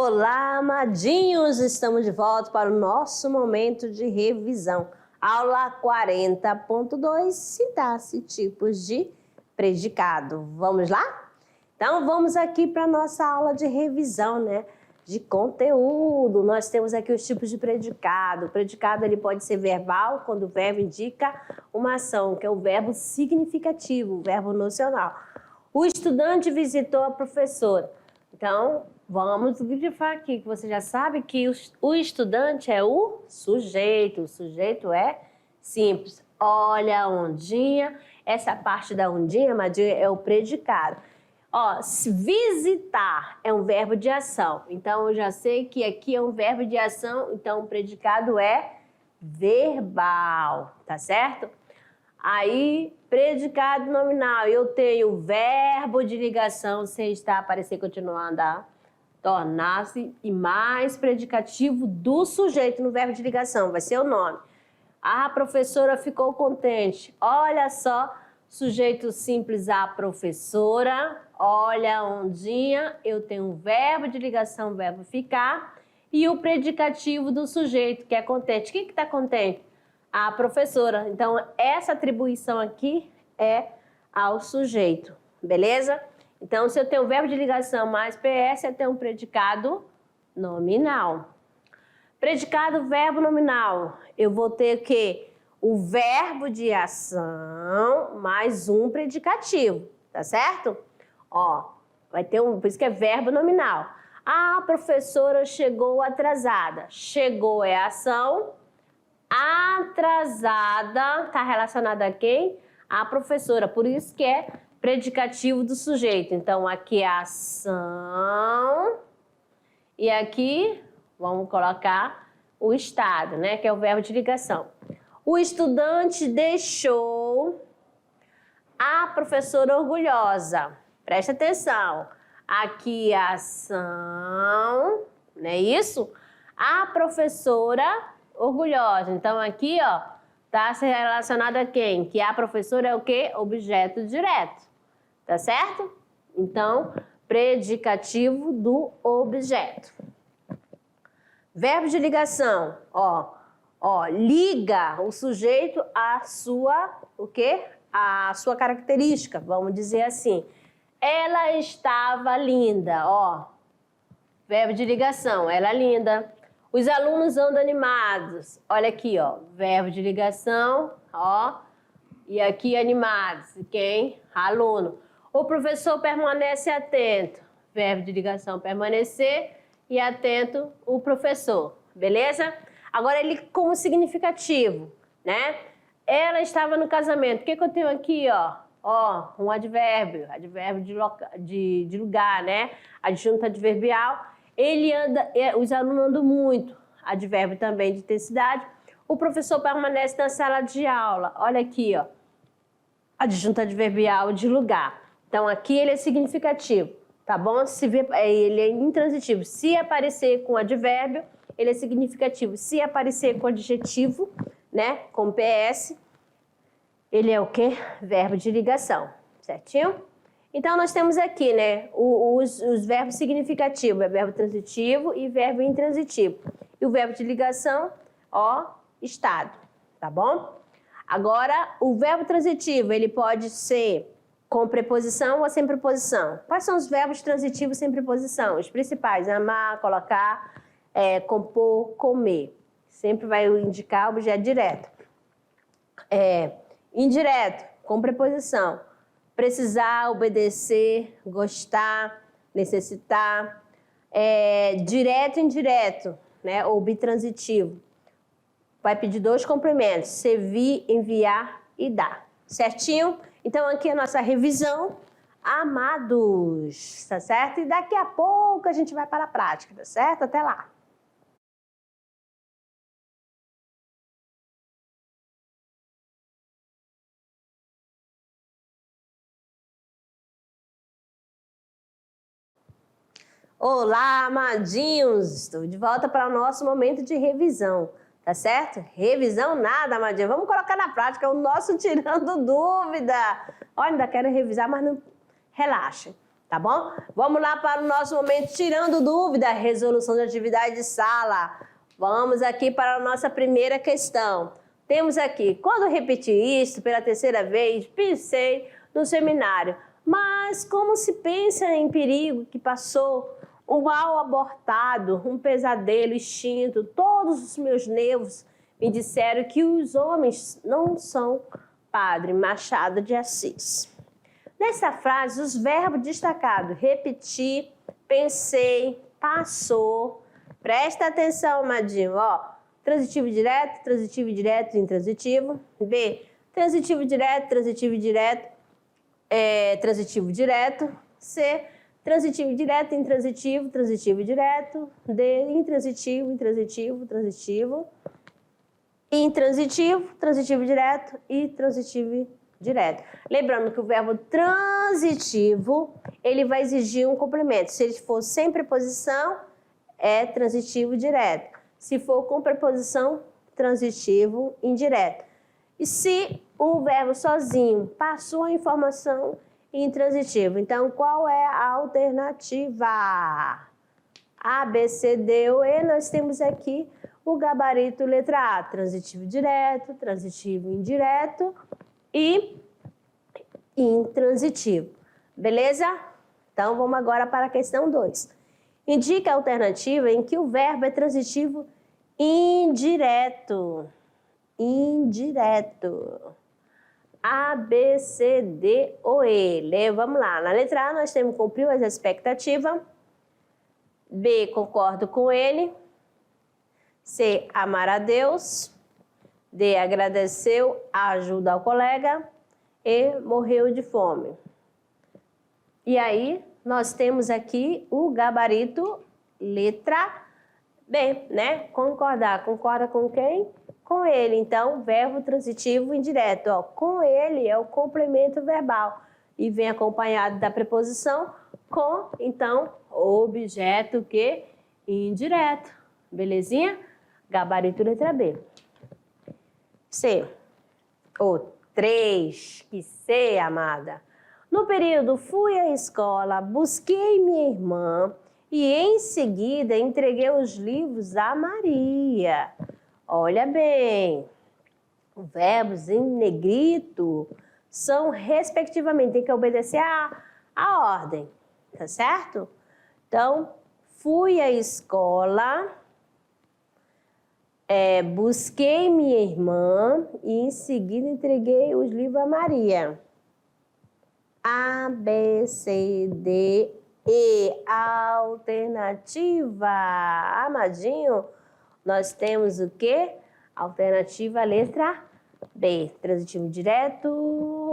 Olá, amadinhos! Estamos de volta para o nosso momento de revisão. Aula 40.2, sintaxe, tipos de predicado. Vamos lá? Então, vamos aqui para a nossa aula de revisão, né? De conteúdo. Nós temos aqui os tipos de predicado. O predicado ele pode ser verbal, quando o verbo indica uma ação, que é o verbo significativo, o verbo nocional. O estudante visitou a professora. Então, vamos grifar aqui, que você já sabe que o estudante é o sujeito. O sujeito é simples. Olha a ondinha. Essa parte da ondinha, amadinha, é o predicado. Ó, visitar é um verbo de ação. Então, eu já sei que aqui é um verbo de ação. Então, o predicado é verbal, tá certo? Aí, predicado nominal, eu tenho verbo de ligação, se está, aparecer, continuar, andar, tornar-se e mais predicativo do sujeito no verbo de ligação, vai ser o nome. A professora ficou contente. Olha só, sujeito simples, a professora. Olha a ondinha, eu tenho um verbo de ligação, verbo ficar, e o predicativo do sujeito, que é contente. Quem que está contente? A professora. Então, essa atribuição aqui é ao sujeito, beleza? Então, se eu tenho o verbo de ligação mais PS, eu tenho um predicado nominal. Predicado verbo nominal, eu vou ter o quê? O verbo de ação mais um predicativo, tá certo? Ó, vai ter por isso que é verbo nominal. A professora chegou atrasada. Chegou é ação. Atrasada está relacionada a quem? A professora, por isso que é predicativo do sujeito. Então, aqui é a ação e aqui vamos colocar o estado, né? Que é o verbo de ligação. O estudante deixou a professora orgulhosa. Presta atenção. Aqui é a ação, não é isso? A professora orgulhosa. Então, aqui, ó, tá se relacionado a quem? Que a professora é o quê? Objeto direto. Tá certo? Então, predicativo do objeto. Verbo de ligação, ó, liga o sujeito à sua, o quê? A sua característica, vamos dizer assim. Ela estava linda, ó. Verbo de ligação, ela é linda. Os alunos andam animados. Olha aqui, ó, verbo de ligação, ó. E aqui animados. Quem? Aluno. O professor permanece atento. Verbo de ligação, permanecer. E atento, o professor. Beleza? Agora, ele como significativo, né? Ela estava no casamento. O que eu tenho aqui, ó? Ó, um advérbio. Advérbio de lugar, né? Adjunto adverbial. Ele anda, os alunos andam muito, advérbio também de intensidade. O professor permanece na sala de aula. Olha aqui, ó, adjunto adverbial de lugar. Então, aqui ele é significativo, tá bom? Se vê, ele é intransitivo. Se aparecer com advérbio, ele é significativo. Se aparecer com adjetivo, né, com PS, ele é o quê? Verbo de ligação, certinho? Então, nós temos aqui, né, os verbos significativos, é verbo transitivo e verbo intransitivo. E o verbo de ligação, ó, estado, tá bom? Agora, o verbo transitivo, ele pode ser com preposição ou sem preposição. Quais são os verbos transitivos sem preposição? Os principais, amar, colocar, compor, comer. Sempre vai indicar objeto direto. Indireto, com preposição. Precisar, obedecer, gostar, necessitar. Direto e indireto, né? Ou bitransitivo. Vai pedir dois complementos, servir, enviar e dar. Certinho? Então, aqui é a nossa revisão. Amados, tá certo? E daqui a pouco a gente vai para a prática, tá certo? Até lá. Olá, amadinhos! Estou de volta para o nosso momento de revisão, tá certo? Revisão nada, amadinho. Vamos colocar na prática o nosso tirando dúvida. Olha, ainda quero revisar, mas não relaxa. Tá bom? Vamos lá para o nosso momento tirando dúvida, resolução de atividade de sala. Vamos aqui para a nossa primeira questão. Temos aqui, quando repeti isto pela terceira vez, pensei no seminário. Mas como se pensa em perigo que passou, um mal abortado, um pesadelo extinto, todos os meus nervos me disseram que os homens não são Padre Machado de Assis. Nessa frase, os verbos destacados, repetir, pensei, passou. Presta atenção, amadinho, ó. Transitivo direto, intransitivo. B, transitivo direto, transitivo direto. Transitivo direto. C, transitivo direto, intransitivo, transitivo direto. D, intransitivo, transitivo. Intransitivo, transitivo direto e transitivo direto. Lembrando que o verbo transitivo, ele vai exigir um complemento. Se ele for sem preposição, é transitivo direto. Se for com preposição, transitivo indireto. E se o verbo sozinho passou a informação intransitivo. Então, qual é a alternativa? A, B, C, D ou E, nós temos aqui o gabarito letra A, transitivo direto, transitivo indireto e intransitivo. Beleza? Então, vamos agora para a questão 2. Indica a alternativa em que o verbo é transitivo indireto. Indireto. A, B, C, D ou E. Vamos lá. Na letra A, nós temos cumpriu as expectativas. B, concordo com ele. C, amar a Deus. D, agradeceu a ajuda ao colega. E, morreu de fome. E aí, nós temos aqui o gabarito letra B, né? Concordar. Concorda com quem? Com ele. Então, verbo transitivo indireto. Ó, com ele é o complemento verbal. E vem acompanhado da preposição com, então, objeto que indireto. Belezinha? Gabarito letra B. C. Ou 3. Que C, amada. No período, fui à escola, busquei minha irmã e em seguida entreguei os livros a Maria. Olha bem, os verbos em negrito são, respectivamente, tem que obedecer a ordem, tá certo? Então, fui à escola, busquei minha irmã e em seguida entreguei os livros a Maria. A, B, C, D, E. Alternativa. Amadinho, nós temos o quê? Alternativa letra B. Transitivo direto,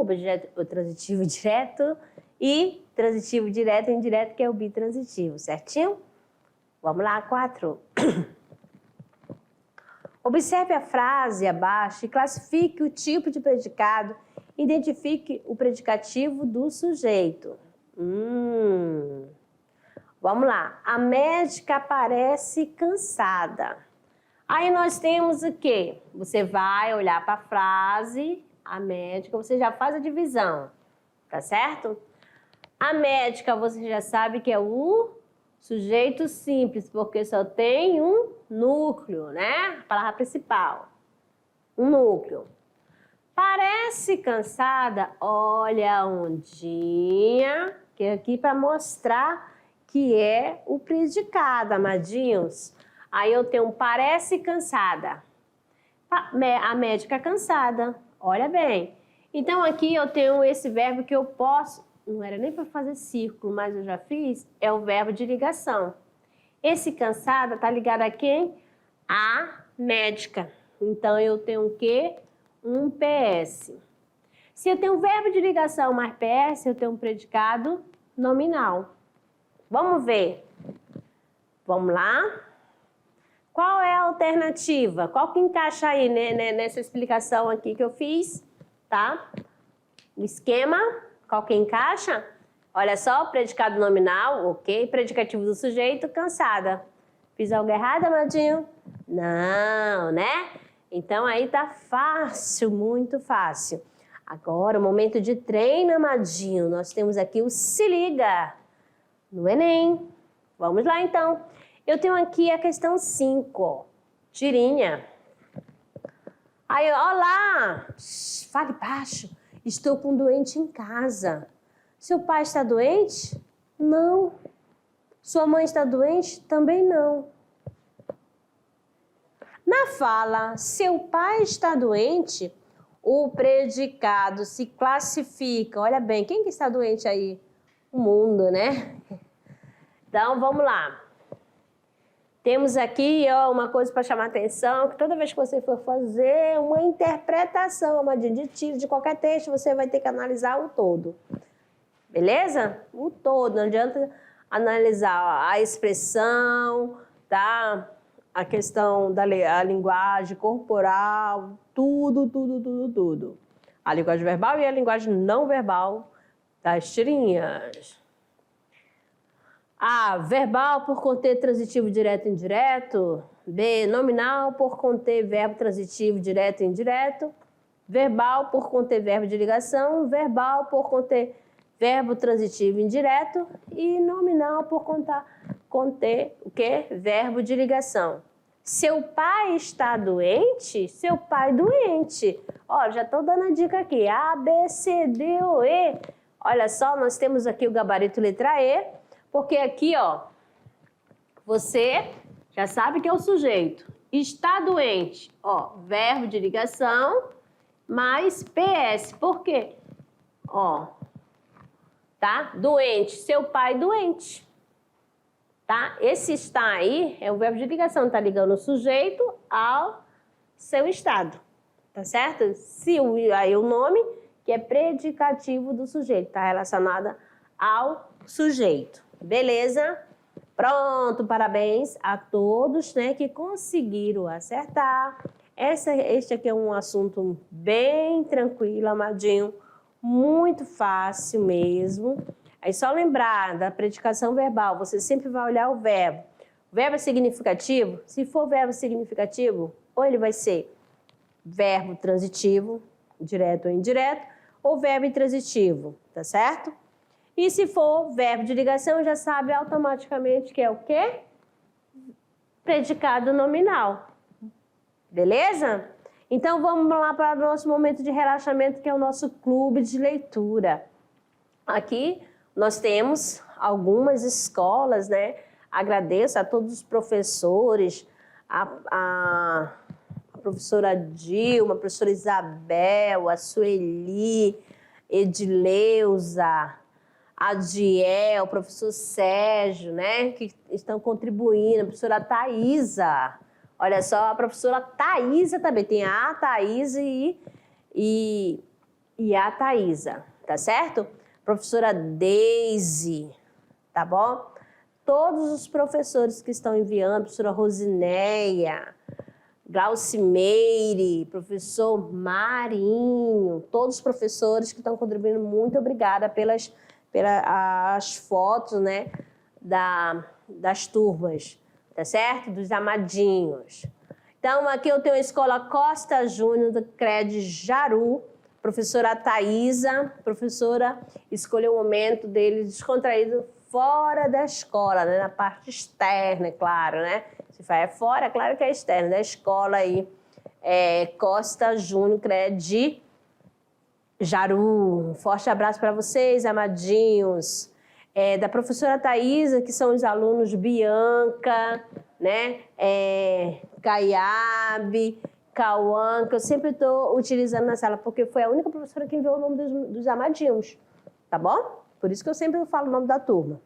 objeto, transitivo direto e transitivo direto e indireto, que é o bitransitivo, certinho? Vamos lá, 4. Observe a frase abaixo e classifique o tipo de predicado. Identifique o predicativo do sujeito. Vamos lá. A médica parece cansada. Aí nós temos o quê? Você vai olhar para a frase, a médica, você já faz a divisão, tá certo? A médica, você já sabe que é o sujeito simples, porque só tem um núcleo, né? A palavra principal. Um núcleo. Parece cansada, olha a ondinha, que é aqui para mostrar que é o predicado, amadinhos. Aí eu tenho um parece cansada. A médica cansada, olha bem. Então aqui eu tenho esse verbo que eu posso, não era nem para fazer círculo, mas eu já fiz, é o verbo de ligação. Esse cansada tá ligado a quem? A médica. Então eu tenho o quê? Um PS. Se eu tenho um verbo de ligação mais PS, eu tenho um predicado nominal. Vamos ver. Vamos lá? Qual é a alternativa? Qual que encaixa aí, né, nessa explicação aqui que eu fiz? Tá? O esquema, qual que encaixa? Olha só, predicado nominal, ok. Predicativo do sujeito, cansada. Fiz algo errado, amadinho? Não, né? Então, aí tá fácil, muito fácil. Agora, o momento de treino, amadinho. Nós temos aqui o se liga. no Enem. Vamos lá, então. Eu tenho aqui a questão 5, ó. Tirinha. Aí, olá! Fale baixo. Estou com um doente em casa. Seu pai está doente? Não. Sua mãe está doente? Também não. Na fala, seu pai está doente, o predicado se classifica. Olha bem, quem que está doente aí? O mundo, né? Então, vamos lá. Temos aqui uma coisa para chamar a atenção, que toda vez que você for fazer uma interpretação, uma aditivo de qualquer texto, você vai ter que analisar o todo. Beleza? O todo, não adianta analisar a expressão, tá? A questão da linguagem corporal, tudo. A linguagem verbal e a linguagem não verbal das tirinhas. A, verbal por conter transitivo direto e indireto. B, nominal por conter verbo transitivo direto e indireto. Verbal por conter verbo de ligação. Verbal por conter verbo transitivo indireto. E nominal por conter o quê? Verbo de ligação. Seu pai está doente? Seu pai doente. Olha, já estou dando a dica aqui. A, B, C, D ou E. Olha só, nós temos aqui o gabarito letra E. Porque aqui, ó, você já sabe que é o sujeito. Está doente, ó, verbo de ligação, mais PS. Por quê? Ó, tá? Doente, seu pai doente. Tá? Esse está aí é o verbo de ligação, tá ligando o sujeito ao seu estado. Tá certo? Se aí o nome, que é predicativo do sujeito, tá relacionado ao sujeito. Beleza? Pronto, parabéns a todos, né, que conseguiram acertar. Este aqui é um assunto bem tranquilo, amadinho, muito fácil mesmo. Aí só lembrar da predicação verbal, você sempre vai olhar o verbo. O verbo é significativo? Se for verbo significativo, ou ele vai ser verbo transitivo, direto ou indireto, ou verbo intransitivo, tá certo? E se for verbo de ligação, já sabe automaticamente que é o quê? Predicado nominal. Beleza? Então, vamos lá para o nosso momento de relaxamento, que é o nosso clube de leitura. Aqui, nós temos algumas escolas, né? Agradeço a todos os professores, a professora Dilma, a professora Isabel, a Sueli, Edileuza, a Diel, o professor Sérgio, né, que estão contribuindo, a professora Thaisa. Olha só, a professora Thaisa também, tem a Thaisa e a Thaisa, tá certo? Professora Deise, tá bom? Todos os professores que estão enviando, professora Rosineia, Glaucimeire, professor Marinho, todos os professores que estão contribuindo, muito obrigada pelas fotos, né, das turmas, tá certo? Dos amadinhos. Então, aqui eu tenho a Escola Costa Júnior do CRED Jaru, professora Thaisa, professora escolheu o momento dele descontraído fora da escola, né, na parte externa, é claro, né? Se é fora, é claro que é externa, da escola aí, Costa Júnior, CRED Jaru. Um forte abraço para vocês, amadinhos. Da professora Thaisa, que são os alunos Bianca, né? Caiabe, Cauã, que eu sempre estou utilizando na sala, porque foi a única professora que enviou o nome dos amadinhos, tá bom? Por isso que eu sempre falo o nome da turma.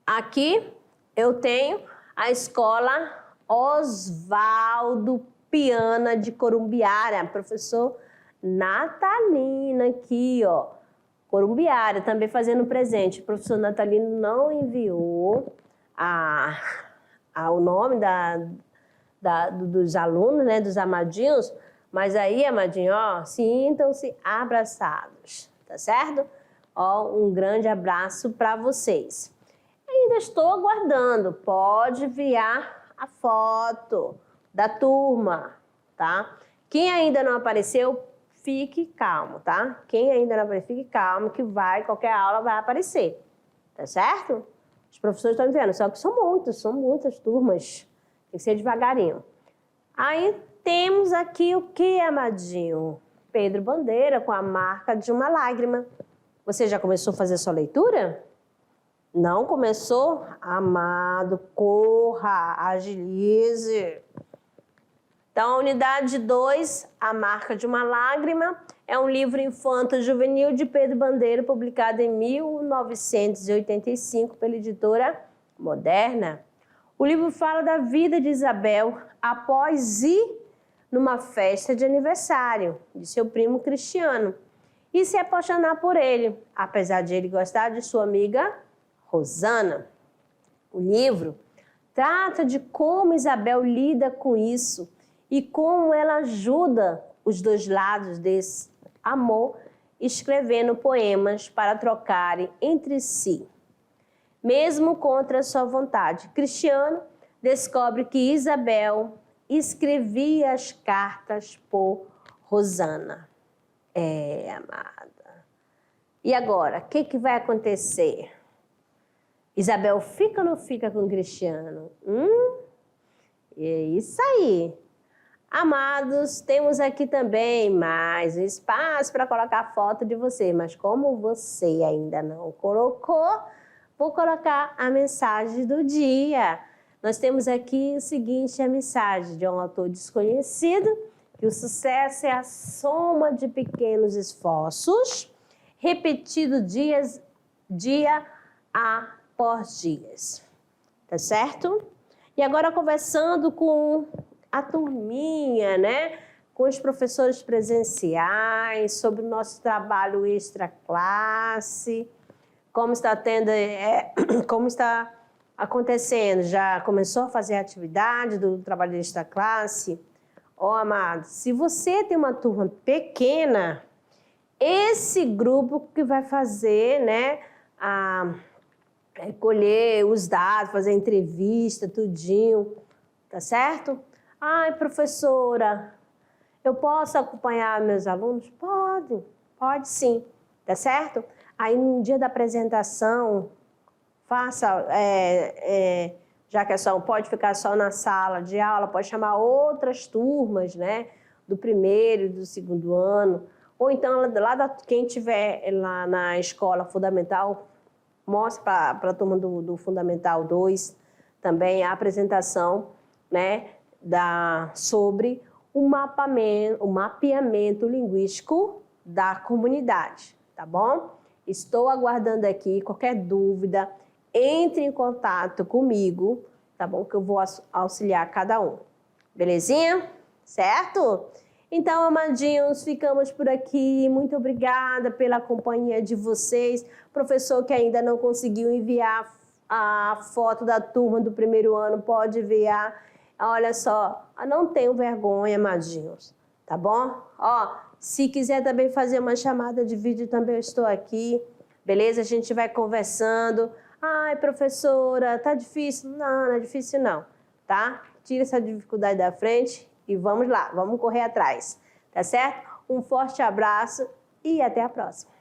Aqui eu tenho a escola Oswaldo Piana de Corumbiara, professor Natalina aqui, ó, Corumbiara, também fazendo presente. O professor Natalino não enviou o nome dos alunos, né, dos amadinhos, mas aí, amadinho, ó, sintam-se abraçados, tá certo? Ó, um grande abraço para vocês. Ainda estou aguardando, pode enviar a foto da turma, tá? Quem ainda não apareceu, fique calmo, tá? Quem ainda não apareceu, fique calmo, que qualquer aula vai aparecer, tá certo? Os professores estão vendo, só que são muitas turmas. Tem que ser devagarinho. Aí temos aqui o que, amadinho? Pedro Bandeira com a marca de uma lágrima. Você já começou a fazer sua leitura? Não começou? Amado, corra, agilize. Então, a unidade 2, A Marca de uma Lágrima, é um livro infanto-juvenil de Pedro Bandeira, publicado em 1985 pela editora Moderna. O livro fala da vida de Isabel após ir numa festa de aniversário de seu primo Cristiano e se apaixonar por ele, apesar de ele gostar de sua amiga Rosana. O livro trata de como Isabel lida com isso e como ela ajuda os dois lados desse amor, escrevendo poemas para trocarem entre si. Mesmo contra sua vontade, Cristiano descobre que Isabel escrevia as cartas por Rosana. Amada. E agora, o que vai acontecer? Isabel fica ou não fica com Cristiano? É isso aí. Amados, temos aqui também mais um espaço para colocar a foto de você, mas como você ainda não colocou, vou colocar a mensagem do dia. Nós temos aqui o seguinte, a mensagem de um autor desconhecido, que o sucesso é a soma de pequenos esforços, repetido dia após dias. Tá certo? E agora conversando com a turminha, né? Com os professores presenciais, sobre o nosso trabalho extra classe, como está acontecendo, já começou a fazer a atividade do trabalho extra classe? Amado, se você tem uma turma pequena, esse grupo que vai fazer, né, colher os dados, fazer entrevista, tudinho, tá certo? Ai, professora, eu posso acompanhar meus alunos? Pode sim, tá certo? Aí, no dia da apresentação, faça, já que pode ficar só na sala de aula, pode chamar outras turmas, né? Do primeiro e do segundo ano. Ou então, quem tiver lá na escola fundamental, mostre para a turma do Fundamental 2 também a apresentação, né? Sobre o mapeamento linguístico da comunidade, tá bom? Estou aguardando aqui qualquer dúvida, entre em contato comigo, tá bom? Que eu vou auxiliar cada um. Belezinha? Certo? Então, amadinhos, ficamos por aqui. Muito obrigada pela companhia de vocês. Professor que ainda não conseguiu enviar a foto da turma do primeiro ano, pode enviar. Olha só, não tenham vergonha, amadinhos, tá bom? Se quiser também fazer uma chamada de vídeo, também eu estou aqui, beleza? A gente vai conversando. Ai, professora, tá difícil? Não é difícil não, tá? Tira essa dificuldade da frente e vamos lá, vamos correr atrás, tá certo? Um forte abraço e até a próxima.